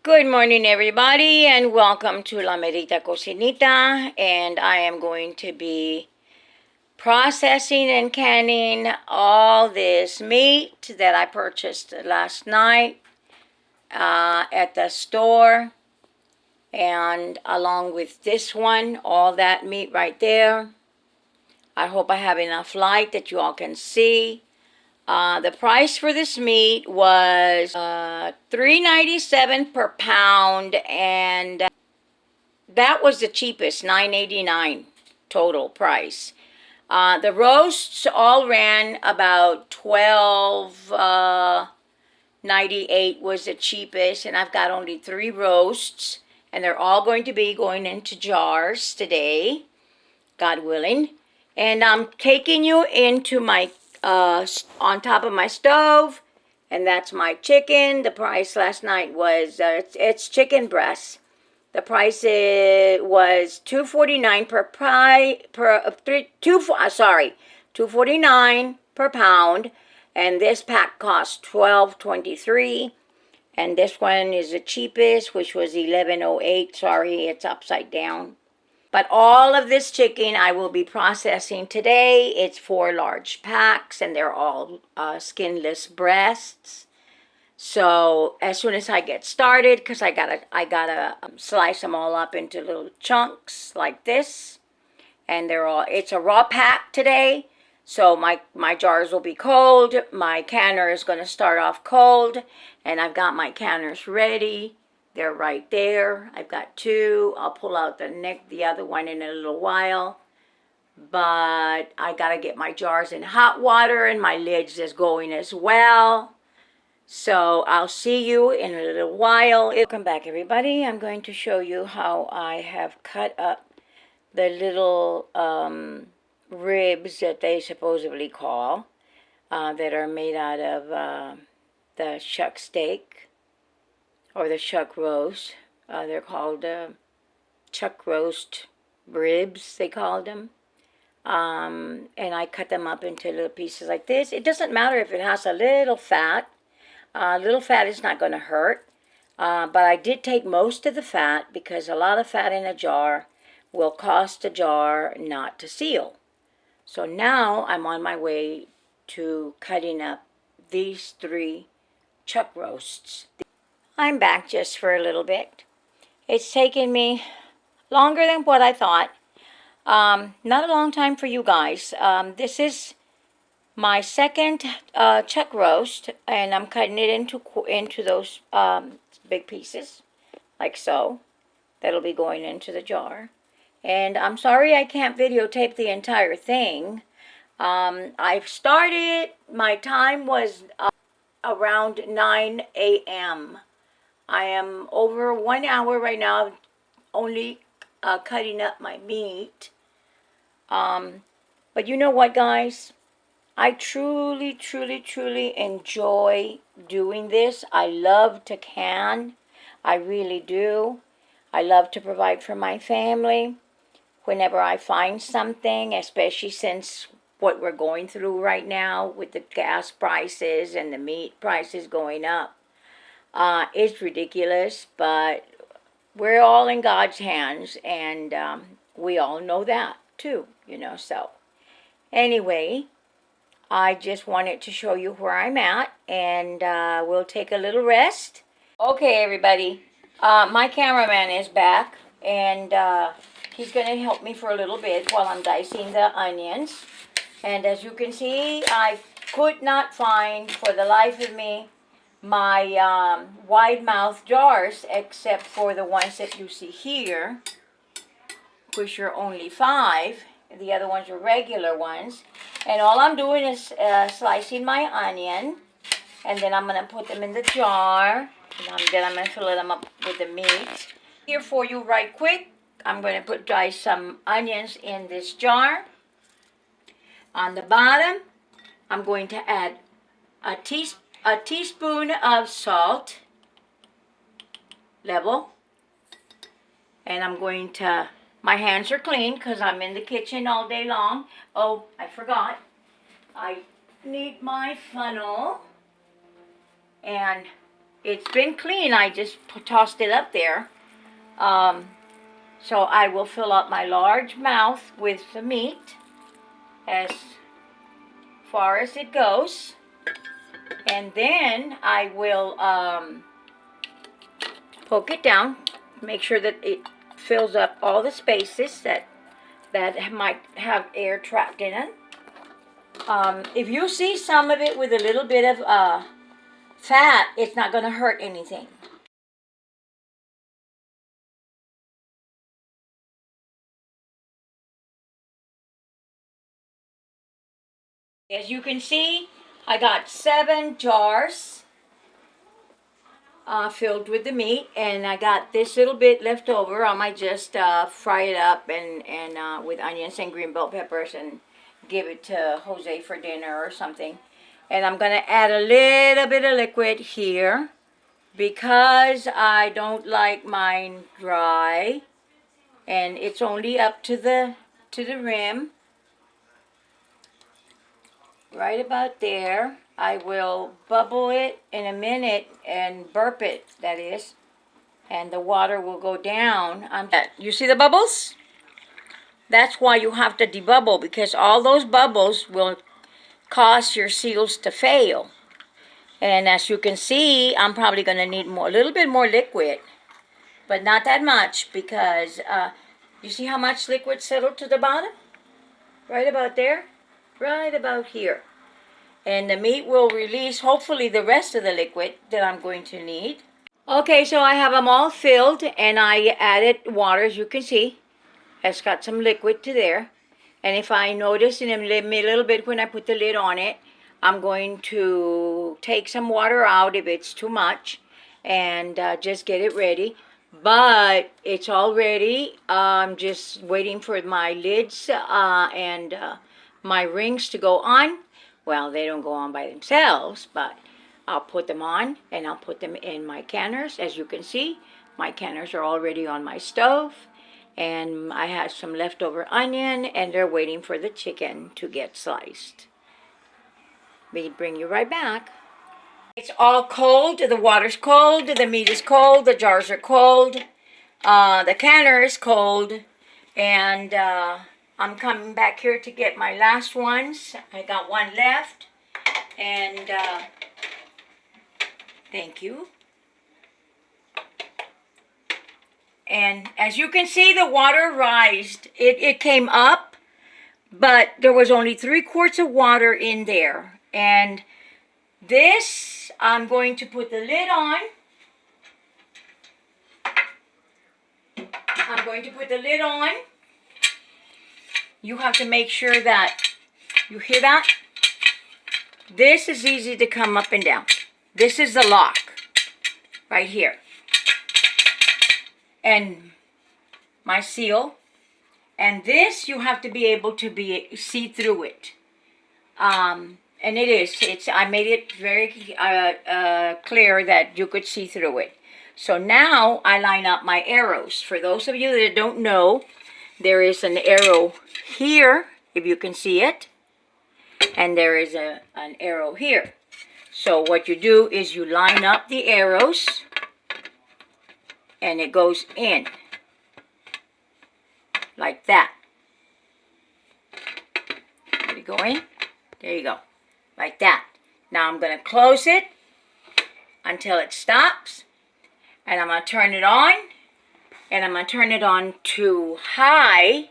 Good morning, everybody, and welcome to La Merita Cocinita. And I am going to be processing and canning all this meat that I purchased last night at the store. And along with this one, all that meat right there. I hope I have enough light that you all can see. The price for this meat was $3.97 per pound, and that was the cheapest, $9.89 total price. The roasts all ran about $12.98 was the cheapest, and I've got only 3 roasts, and they're all going to be going into jars today, God willing. And I'm taking you into my on top of my stove, and that's my chicken. The price last night was it's chicken breast. The price was $2.49 per pie $2.49 per pound, and this pack cost $12.23. And this one is the cheapest, which was $11.08. Sorry, it's upside down. But all of this chicken I will be processing today. It's 4 large packs, and they're all skinless breasts. So as soon as I get started, because I gotta slice them all up into little chunks like this, and it's a raw pack today. So my jars will be cold. My canner is going to start off cold, and I've got my canners ready. They're right there. I've got 2. I'll pull out the other one in a little while. But I got to get my jars in hot water, and my lids is going as well. So I'll see you in a little while. Welcome back, everybody. I'm going to show you how I have cut up the little ribs that they supposedly call, that are made out of the shuck steak, or the chuck roast. They're called chuck roast ribs, they called them. And I cut them up into little pieces like this. It doesn't matter if it has a little fat. Little fat is not going to hurt. But I did take most of the fat, because a lot of fat in a jar will cause the jar not to seal. So now I'm on my way to cutting up these 3 chuck roasts. I'm back just for a little bit. It's taken me longer than what I thought. Not a long time for you guys. This is my second chuck roast, and I'm cutting it into those big pieces, like so. That'll be going into the jar. And I'm sorry I can't videotape the entire thing. I've started, my time was around 9 a.m. I am over 1 hour right now, only cutting up my meat. But you know what, guys? I truly, truly, truly enjoy doing this. I love to can. I really do. I love to provide for my family whenever I find something, especially since what we're going through right now with the gas prices and the meat prices going up. It's ridiculous, but we're all in God's hands, and we all know that too, so anyway, I just wanted to show you where I'm at, and we'll take a little rest. Okay, everybody, my cameraman is back, and he's going to help me for a little bit while I'm dicing the onions. And as you can see, I could not find, for the life of me, my wide mouth jars, except for the ones that you see here, which are only 5. The other ones are regular ones. And all I'm doing is slicing my onion, and then I'm going to put them in the jar, and then I'm going to fill them up with the meat. Here for you right quick, I'm going to dice some onions in this jar. On the bottom, I'm going to add a teaspoon of salt, level, and I'm going to, my hands are clean because I'm in the kitchen all day long. Oh, I forgot, I need my funnel, and it's been clean. I just tossed it up there. So I will fill up my large mouth with the meat as far as it goes. And then I will poke it down, make sure that it fills up all the spaces that might have air trapped in it. If you see some of it with a little bit of fat, it's not going to hurt anything. As you can see, I got 7 jars filled with the meat, and I got this little bit left over. I might just fry it up and with onions and green bell peppers and give it to Jose for dinner or something. And I'm going to add a little bit of liquid here because I don't like mine dry, and it's only up to the rim. Right about there. I will bubble it in a minute and burp it, that is, and the water will go down. You see the bubbles? That's why you have to debubble, because all those bubbles will cause your seals to fail. And as you can see, I'm probably going to need a little bit more liquid, but not that much, because you see how much liquid settled to the bottom? Right about there, right about here. And the meat will release, hopefully, the rest of the liquid that I'm going to need. Okay, so I have them all filled, and I added water, as you can see. It's got some liquid to there. And if I notice in a little bit when I put the lid on it, I'm going to take some water out if it's too much and just get it ready. But it's all ready. I'm just waiting for my lids and my rings to go on. Well, they don't go on by themselves, but I'll put them on, and I'll put them in my canners. As you can see, my canners are already on my stove. And I have some leftover onion, and they're waiting for the chicken to get sliced. May bring you right back. It's all cold. The water's cold. The meat is cold. The jars are cold. The canner is cold. And I'm coming back here to get my last ones. I got one left. And thank you. And as you can see, the water rised. It came up, but there was only 3 quarts of water in there. And this, I'm going to put the lid on. I'm going to put the lid on. You have to make sure that, you hear that? This is easy to come up and down. This is the lock, right here. And my seal, and this you have to be able to see through it, and it is. I made it very clear that you could see through it. So now I line up my arrows. For those of you that don't know, there is an arrow here, if you can see it, and there is an arrow here. So what you do is you line up the arrows, and it goes in like that. Let it go in. There you go. Like that. Now I'm going to close it until it stops. And I'm going to turn it on. And I'm going to turn it on to high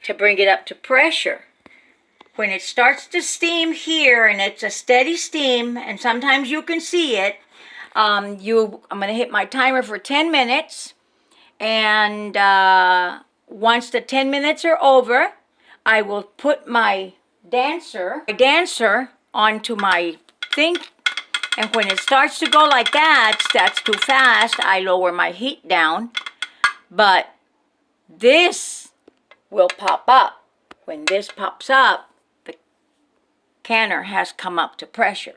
to bring it up to pressure. When it starts to steam here, and it's a steady steam, and sometimes you can see it, I'm going to hit my timer for 10 minutes, and once the 10 minutes are over, I will put my dancer onto my thing, and when it starts to go like that, that's too fast, I lower my heat down, but this will pop up. When this pops up, the canner has come up to pressure.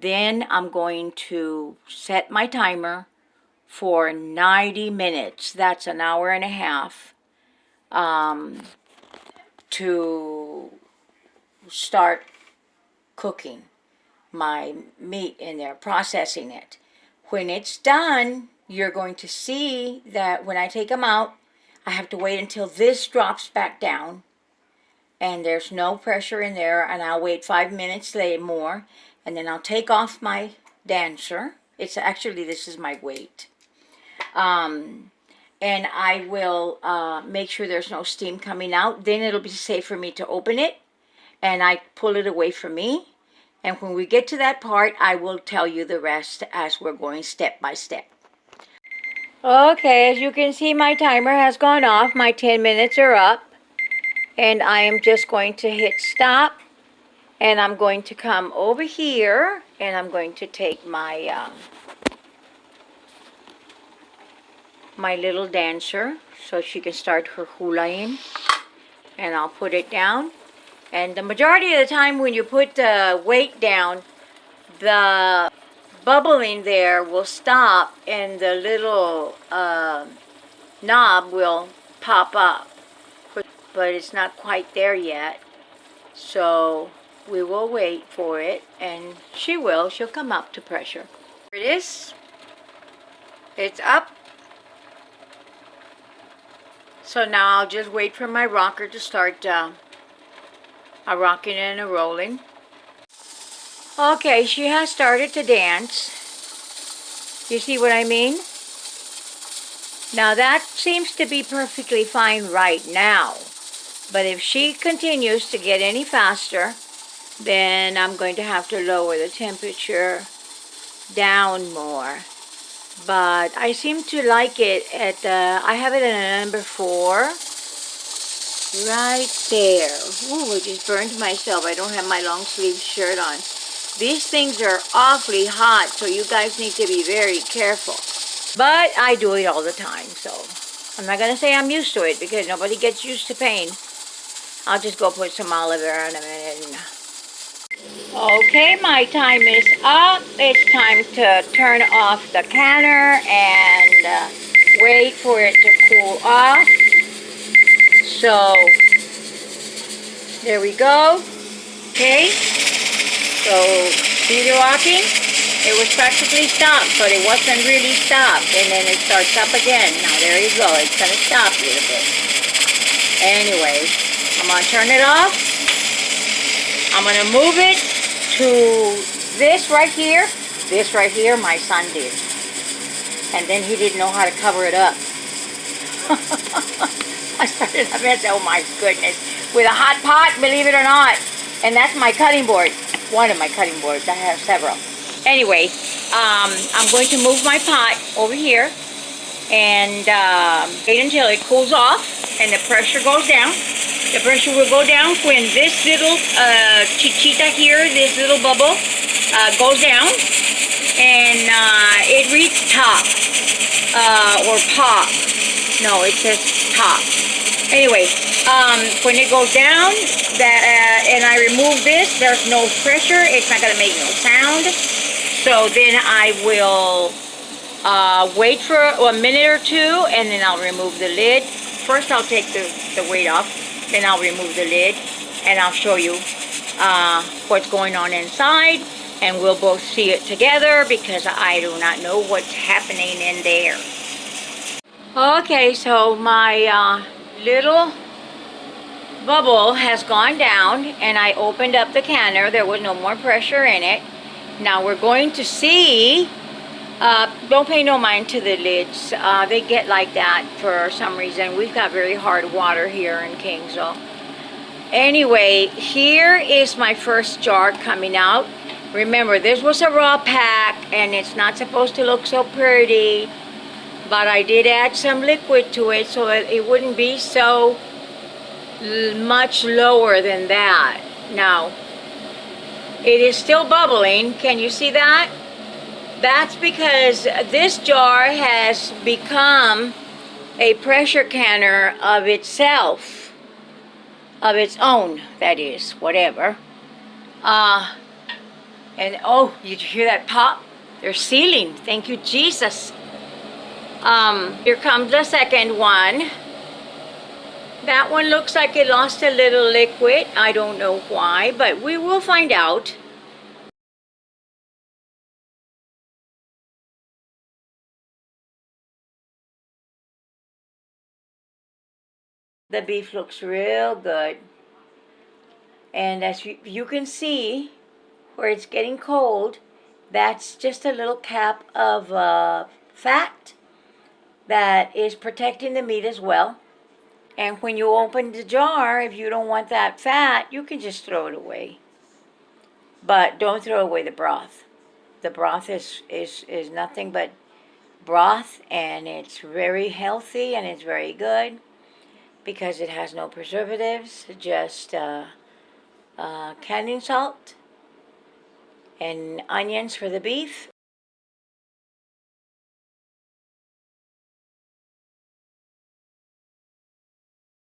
Then I'm going to set my timer for 90 minutes. That's an hour and a half to start cooking. my meat in there, processing it. When it's done, you're going to see that when I take them out, I have to wait until this drops back down and there's no pressure in there, and I'll wait 5 minutes more, and then I'll take off my dancer. It's actually, this is my weight. And I will make sure there's no steam coming out. Then it'll be safe for me to open it, and I pull it away from me. And when we get to that part, I will tell you the rest as we're going step by step. Okay, as you can see, my timer has gone off. My 10 minutes are up. And I am just going to hit stop. And I'm going to come over here. And I'm going to take my my little dancer so she can start her hulaing. And I'll put it down. And the majority of the time when you put the weight down, the bubbling there will stop and the little knob will pop up. But it's not quite there yet. So we will wait for it, and she'll come up to pressure. Here it is. It's up. So now I'll just wait for my rocker to start a rocking and a rolling. Okay, she has started to dance. You see what I mean? Now that seems to be perfectly fine right now. But if she continues to get any faster, then I'm going to have to lower the temperature down more. But I seem to like it at, I have it in a number 4. Right there. Ooh, I just burned myself. I don't have my long sleeve shirt on. These things are awfully hot, so you guys need to be very careful. But I do it all the time, so I'm not going to say I'm used to it because nobody gets used to pain. I'll just go put some olive oil in a minute. Okay, my time is up. It's time to turn off the canner and wait for it to cool off. So, there we go. Okay, so see the rocking? It was practically stopped, but it wasn't really stopped. And then it starts up again. Now there you go. It's going to stop a little bit. Anyway, I'm going to turn it off. I'm going to move it to this right here. This right here, my son did. And then he didn't know how to cover it up. I started a mess, oh my goodness. With a hot pot, believe it or not. And that's my cutting board. One of my cutting boards. I have several. Anyway, I'm going to move my pot over here. And wait until it cools off and the pressure goes down. The pressure will go down when this little chichita here, this little bubble, goes down. And it reads top. Or pop. No, it says top. Anyway, when it goes down, and I remove this, there's no pressure. It's not going to make no sound. So then I will wait for a minute or two, and then I'll remove the lid. First, I'll take the weight off. Then I'll remove the lid, and I'll show you what's going on inside. And we'll both see it together because I do not know what's happening in there. Okay, so my little bubble has gone down and I opened up the canner. There was no more pressure in it. Now we're going to see, don't pay no mind to the lids. They get like that for some reason. We've got very hard water here in Kingsville. Anyway, here is my first jar coming out. Remember, this was a raw pack and it's not supposed to look so pretty. But I did add some liquid to it so that it wouldn't be so much lower than that. Now, it is still bubbling. Can you see that? That's because this jar has become a pressure canner of itself. Of its own, that is, whatever. And oh, you hear that pop? They're sealing. Thank you, Jesus. Here comes the second one. That one looks like it lost a little liquid. I don't know why, but we will find out. The beef looks real good. And as you can see, where it's getting cold, that's just a little cap of fat that is protecting the meat as well. And when you open the jar, if you don't want that fat, you can just throw it away. But don't throw away the broth. The broth is nothing but broth, and it's very healthy and it's very good because it has no preservatives, just canning salt and onions for the beef,